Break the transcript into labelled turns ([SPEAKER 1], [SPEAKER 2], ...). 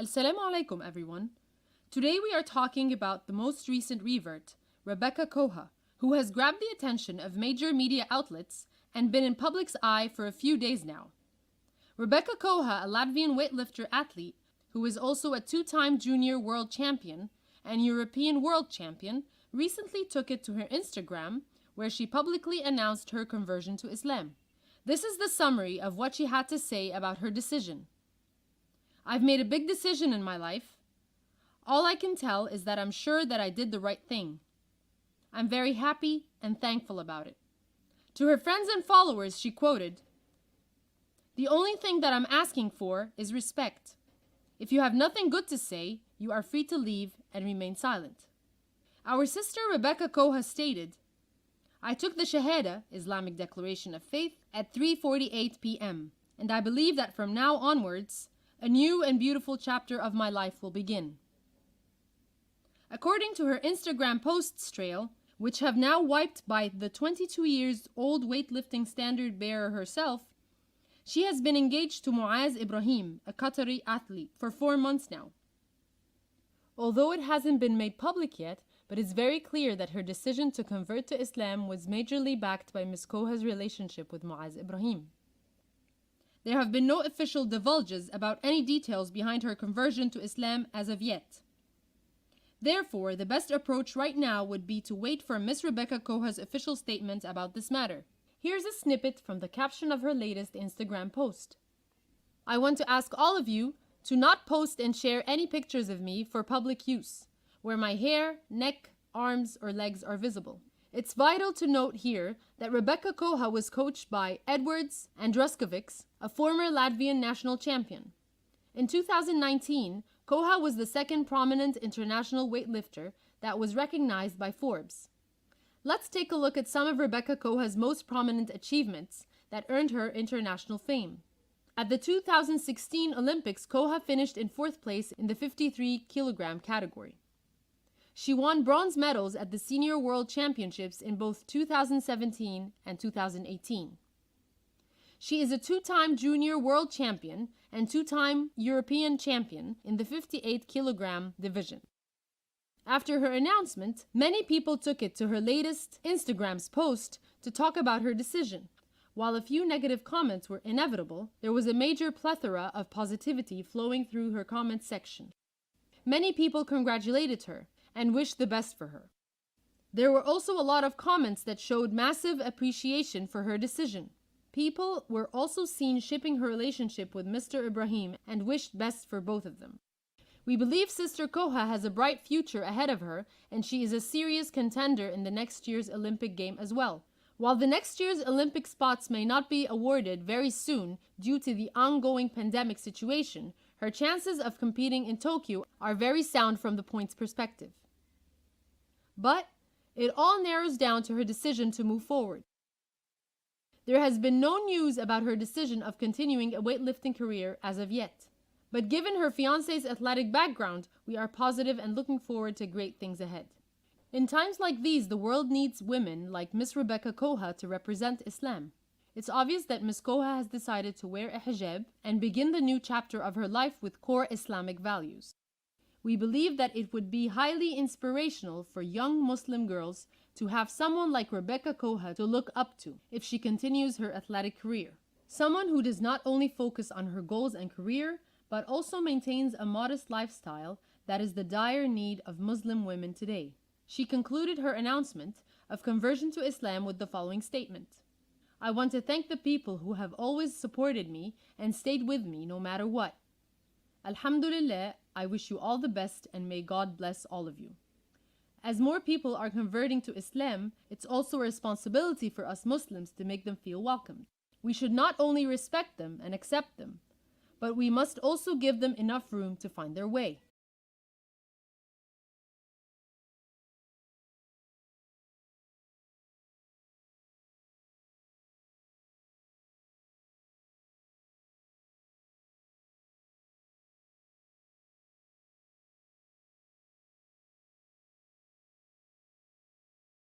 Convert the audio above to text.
[SPEAKER 1] Assalamu alaikum everyone. Today we are talking about the most recent revert, Rebeka Koha, who has grabbed the attention of major media outlets and been in public's eye for a few days now. Rebeka Koha, a Latvian weightlifter athlete who is also a two-time junior world champion and European world champion, recently took it to her Instagram where she publicly announced her conversion to Islam. This is the summary of what she had to say about her decision. I've made a big decision in my life. All I can tell is that I'm sure that I did the right thing. I'm very happy and thankful about it. To her friends and followers, she quoted, "The only thing that I'm asking for is respect. If you have nothing good to say, you are free to leave and remain silent." Our sister Rebeka Koha stated, "I took the Shahada, Islamic Declaration of Faith, at 3:48 p.m. and I believe that from now onwards, a new and beautiful chapter of my life will begin." According to her Instagram posts trail, which have now wiped by the 22-year-old weightlifting standard bearer herself, she has been engaged to Muaz Ibrahim, a Qatari athlete, for 4 months now. Although it hasn't been made public yet, but it's very clear that her decision to convert to Islam was majorly backed by Ms. Koha's relationship with Muaz Ibrahim. There have been no official divulges about any details behind her conversion to Islam as of yet. Therefore, the best approach right now would be to wait for Ms. Rebeka Koha's official statement about this matter. Here's a snippet from the caption of her latest Instagram post. "I want to ask all of you to not post and share any pictures of me for public use, where my hair, neck, arms, or legs are visible. It's vital to note here that Rebeka Koha was coached by Edwards Andruskovics, a former Latvian national champion. In 2019, Koha was the second prominent international weightlifter that was recognized by Forbes. Let's take a look at some of Rebeka Koha's most prominent achievements that earned her international fame. At the 2016 Olympics, Koha finished in 4th place in the 53 kilogram category. She won bronze medals at the Senior World Championships in both 2017 and 2018. She is a 2-time Junior World Champion and 2-time European Champion in the 58 kilogram division. After her announcement, many people took it to her latest Instagram's post to talk about her decision. While a few negative comments were inevitable, there was a major plethora of positivity flowing through her comment section. Many people congratulated her and wished the best for her. There were also a lot of comments that showed massive appreciation for her decision. People were also seen shipping her relationship with Mr. Ibrahim and wished best for both of them. We believe Sister Koha has a bright future ahead of her, and she is a serious contender in the next year's Olympic game as well. While the next year's Olympic spots may not be awarded very soon due to the ongoing pandemic situation, her chances of competing in Tokyo are very sound from the points perspective. But it all narrows down to her decision to move forward. There has been no news about her decision of continuing a weightlifting career as of yet. But given her fiancé's athletic background, we are positive and looking forward to great things ahead. In times like these, the world needs women like Ms. Rebeka Koha to represent Islam. It's obvious that Ms. Koha has decided to wear a hijab and begin the new chapter of her life with core Islamic values. We believe that it would be highly inspirational for young Muslim girls to have someone like Rebeka Koha to look up to if she continues her athletic career. Someone who does not only focus on her goals and career, but also maintains a modest lifestyle that is the dire need of Muslim women today. She concluded her announcement of conversion to Islam with the following statement. "I want to thank the people who have always supported me and stayed with me no matter what. Alhamdulillah, I wish you all the best and may God bless all of you." As more people are converting to Islam, it's also a responsibility for us Muslims to make them feel welcomed. We should not only respect them and accept them, but we must also give them enough room to find their way.